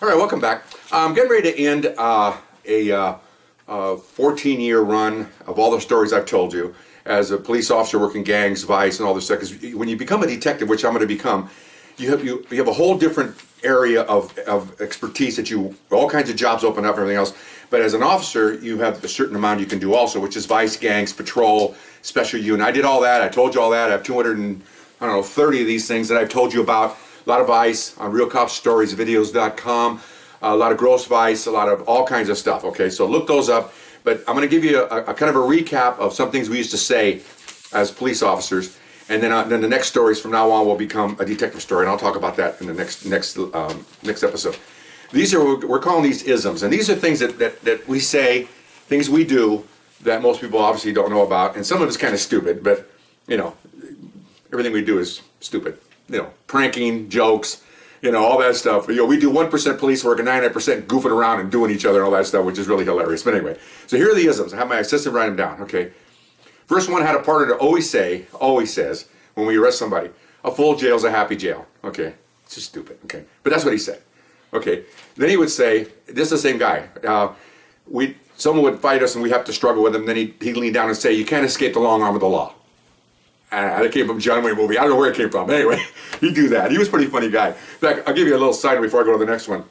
All right, welcome back. I'm getting ready to end a 14-year run of all the stories I've told you as a police officer working gangs, vice, and all this stuff. Because when you become a detective, which I'm going to become, you have a whole different area of expertise that all kinds of jobs open up and everything else. But as an officer, you have a certain amount you can do also, which is vice, gangs, patrol, special unit. I did all that. I told you all that. I have 230 of these things that I've told you about. A lot of vice on realcopstoriesvideos.com, a lot of gross vice, a lot of all kinds of stuff. Okay, so look those up. But I'm going to give you a kind of a recap of some things we used to say as police officers, and then the next stories from now on will become a detective story, and I'll talk about that in the next episode. We're calling these isms, and these are things that we say, things we do that most people obviously don't know about, and some of it's kind of stupid, but you know, everything we do is stupid. You know, pranking, jokes, you know, all that stuff. You know, we do 1% police work and 99% goofing around and doing each other and all that stuff, which is really hilarious. But anyway, so here are the isms. I have my assistant write them down, okay? First one had a partner that always says, when we arrest somebody, a full jail is a happy jail. Okay, it's just stupid, okay? But that's what he said, okay? Then he would say, this is the same guy. Someone would fight us and we'd have to struggle with him, then he'd lean down and say, you can't escape the long arm of the law. That came from a John Wayne movie. I don't know where it came from. Anyway, he'd do that. He was a pretty funny guy. In fact, I'll give you a little side before I go to the next one.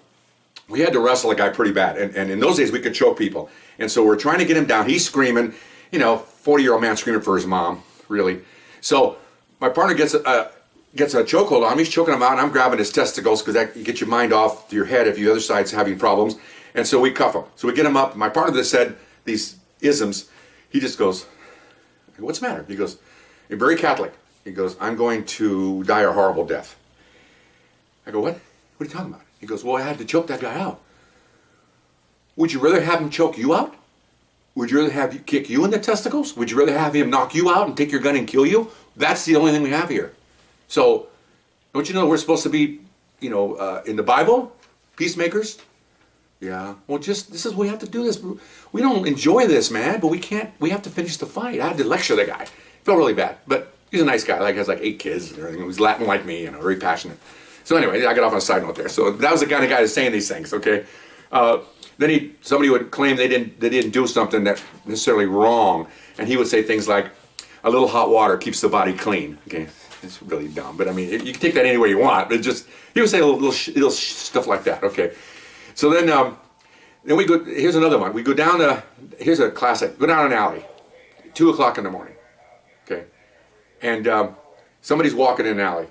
We had to wrestle a guy pretty bad. And in those days, we could choke people. And so we're trying to get him down. He's screaming, you know, 40-year-old man screaming for his mom, really. So my partner gets a chokehold on him. He's choking him out, and I'm grabbing his testicles because that you get your mind off your head if the other side's having problems. And so we cuff him. So we get him up. My partner that said these isms, he just goes, what's the matter? He goes, you're very Catholic. He goes, I'm going to die a horrible death. I go, what? What are you talking about? He goes, well, I had to choke that guy out. Would you rather have him choke you out? Would you rather have you kick you in the testicles? Would you rather have him knock you out and take your gun and kill you? That's the only thing we have here. So, don't you know we're supposed to be, you know, in the Bible, peacemakers? Yeah. Well, this is we have to do this. We don't enjoy this, man, but we can't. We have to finish the fight. I had to lecture the guy. Felt really bad, but he's a nice guy. Like has like 8 kids and everything. He's Latin like me, you know, very passionate. So anyway, I got off on a side note there. So that was the kind of guy that's saying these things. Okay. Then somebody would claim they didn't do something that necessarily wrong, and he would say things like, "A little hot water keeps the body clean." Okay, it's really dumb, but I mean, you can take that any way you want. But just he would say little stuff like that. Okay. So then we go. Here's another one. We go down here's a classic. Go down an alley, 2 o'clock in the morning. Okay, and somebody's walking in an alley.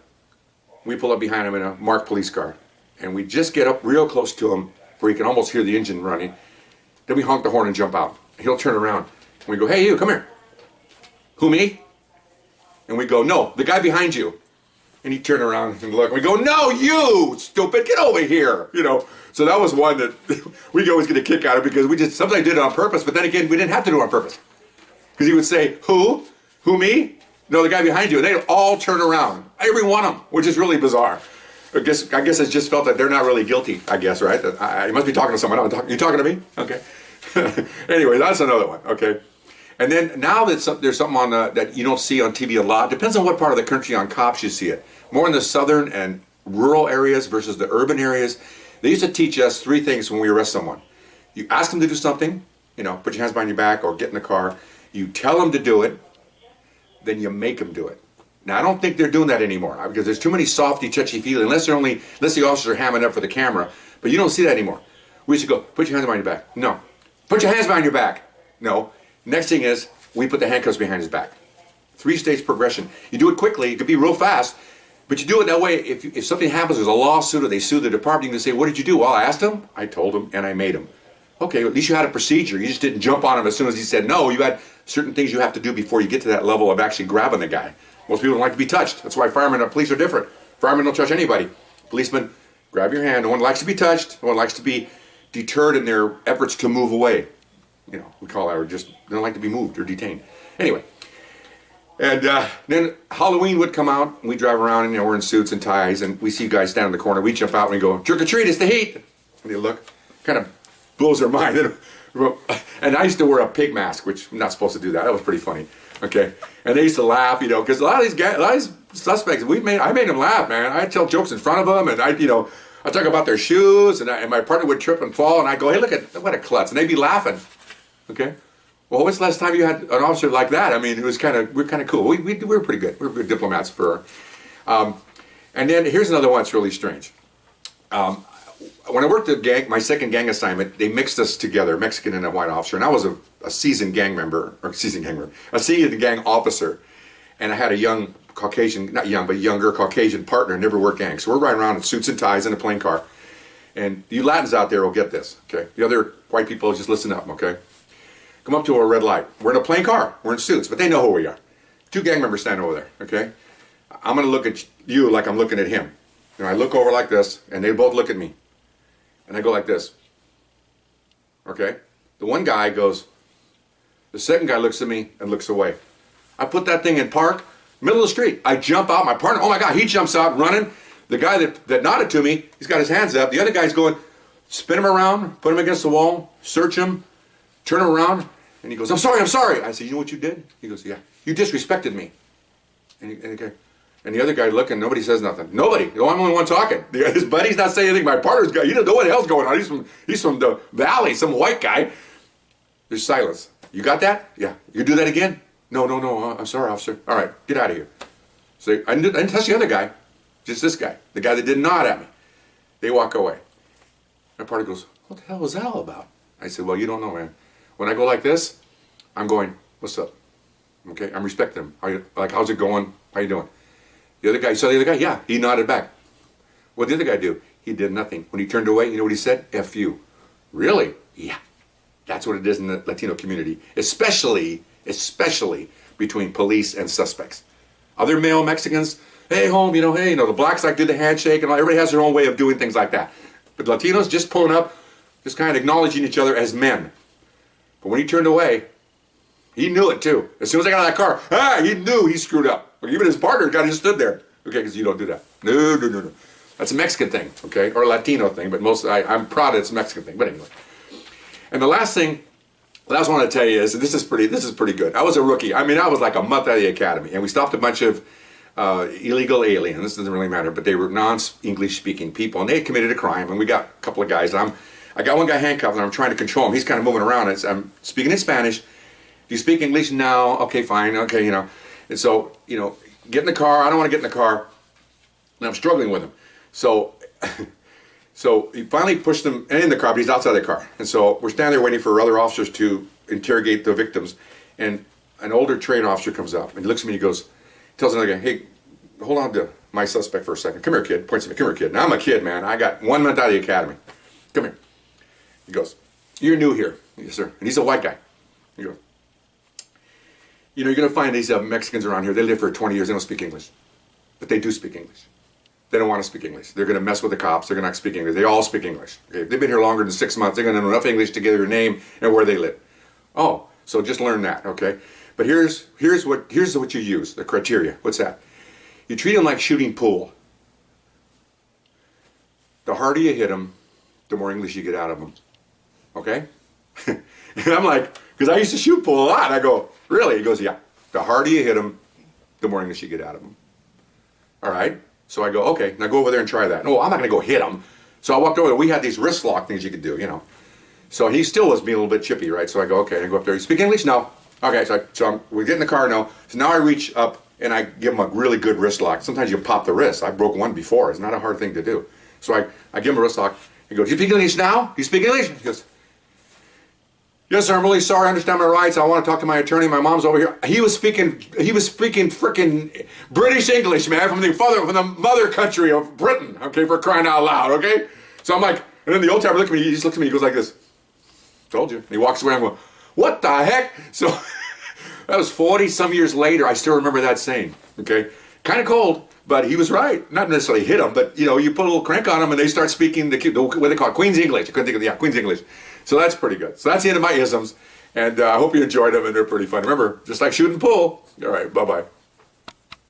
We pull up behind him in a marked police car, and we just get up real close to him where you can almost hear the engine running. Then we honk the horn and jump out. He'll turn around, and we go, "Hey, you, come here." "Who, me?" And we go, "No, the guy behind you." And he turned around and looked. And we go, "No, you stupid, get over here!" You know. So that was one that we always get a kick out of because we just sometimes did it on purpose, but then again, we didn't have to do it on purpose because he would say, "Who? Who, me?" "No, the guy behind you." And they'd all turn around, every one of them, which is really bizarre. I guess I just felt that they're not really guilty. I guess, right? You must be talking to someone else. You talking to me? Okay. Anyway, that's another one. Okay. And then now that there's something on that you don't see on TV a lot. Depends on what part of the country on cops you see it. More in the southern and rural areas versus the urban areas. They used to teach us 3 things when we arrest someone. You ask them to do something, you know, put your hands behind your back or get in the car. You tell them to do it, then you make them do it. Now, I don't think they're doing that anymore because there's too many softy, touchy-feely, unless the officers are hamming up for the camera. But you don't see that anymore. We used to go, put your hands behind your back. No. Put your hands behind your back. No. Next thing is, we put the handcuffs behind his back. 3-stage progression. You do it quickly. It could be real fast. But you do it that way. If something happens, there's a lawsuit or they sue the department, you can say, what did you do? Well, I asked him, I told him, and I made him. Okay, at least you had a procedure. You just didn't jump on him as soon as he said no. You had certain things you have to do before you get to that level of actually grabbing the guy. Most people don't like to be touched. That's why firemen and police are different. Firemen don't touch anybody. Policemen, grab your hand. No one likes to be touched. No one likes to be deterred in their efforts to move away. You know, we call that, or just they don't like to be moved or detained. Anyway, and then Halloween would come out, and we drive around, and you know, we're in suits and ties, and we see guys down in the corner. We jump out and we go, "Trick or treat, it's the heat!" And they look, kind of blows their mind. And I used to wear a pig mask, which I'm not supposed to do that. That was pretty funny. Okay, and they used to laugh, because a lot of these suspects, I made them laugh, man. I'd tell jokes in front of them, and I talk about their shoes, and my partner would trip and fall, and I go, hey, look at what a klutz, and they'd be laughing. Okay. Well, when's the last time you had an officer like that? I mean, it was we're kind of cool. We were pretty good. We were good diplomats for. And then here's another one that's really strange. When I worked at gang, my second gang assignment, they mixed us together, Mexican and a white officer, and I was a seasoned gang member, a seasoned gang officer, and I had a young Caucasian, not young, but younger Caucasian partner, never worked gang. So we're riding around in suits and ties in a plain car, and you Latins out there will get this, okay? The other white people, just listen up, okay? Come up to a red light. We're in a plain car. We're in suits, but they know who we are. Two gang members standing over there, okay? I'm going to look at you like I'm looking at him. And I look over like this, and they both look at me. And I go like this. Okay? The one guy goes, the second guy looks at me and looks away. I put that thing in park, middle of the street. I jump out, my partner, oh my God, he jumps out running. The guy that nodded to me, he's got his hands up. The other guy's going, spin him around, put him against the wall, search him, turn him around. And he goes, I'm sorry. I said, you know what you did? He goes, yeah, you disrespected me. And the other guy looking, nobody says nothing. Nobody. I'm the only one talking. His buddy's not saying anything. My partner's guy, he doesn't know what the hell's going on. He's from the valley, some white guy. There's silence. You got that? Yeah. You do that again? No. I'm sorry, officer. All right, get out of here. So I didn't touch the other guy, just this guy, the guy that did nod at me. They walk away. My partner goes, what the hell was that all about? I said, well, you don't know, man. When I go like this, I'm going, what's up? Okay, I'm respecting him. How's it going? How you doing? The other guy, you saw the other guy? Yeah, he nodded back. What did the other guy do? He did nothing. When he turned away, you know what he said? F you. Really? Yeah. That's what it is in the Latino community, especially between police and suspects. Other male Mexicans, hey, home, the blacks do the handshake, and everybody has their own way of doing things like that. But Latinos just pulling up, just kind of acknowledging each other as men. But when he turned away, he knew it too. As soon as I got out of that car, he knew he screwed up. Even his partner just stood there. Okay, because you don't do that. No. That's a Mexican thing, okay, or a Latino thing. But I'm proud it's a Mexican thing. But anyway, and the last one I want to tell you is this is pretty good. I was a rookie. I was like a month out of the academy, and we stopped a bunch of illegal aliens. This doesn't really matter, but they were non-English speaking people, and they had committed a crime. And we got a couple of guys. I got one guy handcuffed, and I'm trying to control him. He's kind of moving around. I'm speaking in Spanish. Do you speak English? No. Okay, fine. Okay, And so, get in the car. I don't want to get in the car. And I'm struggling with him. So he finally pushed him in the car, but he's outside the car. And so we're standing there waiting for other officers to interrogate the victims. And an older trained officer comes up and he looks at me and he goes, tells another guy, hey, hold on to my suspect for a second. Come here, kid. Points at me. Come here, kid. Now I'm a kid, man. I got 1 month out of the academy. Come here. He goes, you're new here. Yes, sir. And he's a white guy. He goes, you're going to find these Mexicans around here, they live for 20 years, they don't speak English. But they do speak English. They don't want to speak English. They're going to mess with the cops, they're going to not speak English. They all speak English. Okay? If they've been here longer than 6 months, they're going to know enough English to get their name and where they live. Oh, so just learn that, okay? But here's what you use, the criteria. What's that? You treat them like shooting pool. The harder you hit them, the more English you get out of them. Okay? And I'm like, because I used to shoot pool a lot. I go, really? He goes, yeah. The harder you hit them, the more English you get out of them. All right? So I go, okay, now go over there and try that. No, I'm not going to go hit him. So I walked over there. We had these wrist lock things you could do, So he still was being a little bit chippy, right? So I go, okay, I go up there. You speak English? No. Okay, so we get in the car, no. So now I reach up and I give him a really good wrist lock. Sometimes you pop the wrist. I broke one before. It's not a hard thing to do. So I give him a wrist lock. He goes, you speak English now? You speak English? He goes, yes, sir, I'm really sorry. I understand my rights. I want to talk to my attorney. My mom's over here. He was speaking frickin' British English, man, from the mother country of Britain, okay, for crying out loud, okay? So I'm like, and then the old timer looked at me, he just looked at me, he goes like this, told you. And he walks away, I'm going, what the heck? So that was 40-some years later, I still remember that saying, okay? Kind of cold, but he was right. Not necessarily hit him, but, you put a little crank on them and they start speaking what they call it, Queen's English. I couldn't think of Queen's English. So that's pretty good. So that's the end of my isms, and I hope you enjoyed them, and they're pretty fun. Remember, just like shooting pool. All right, bye-bye.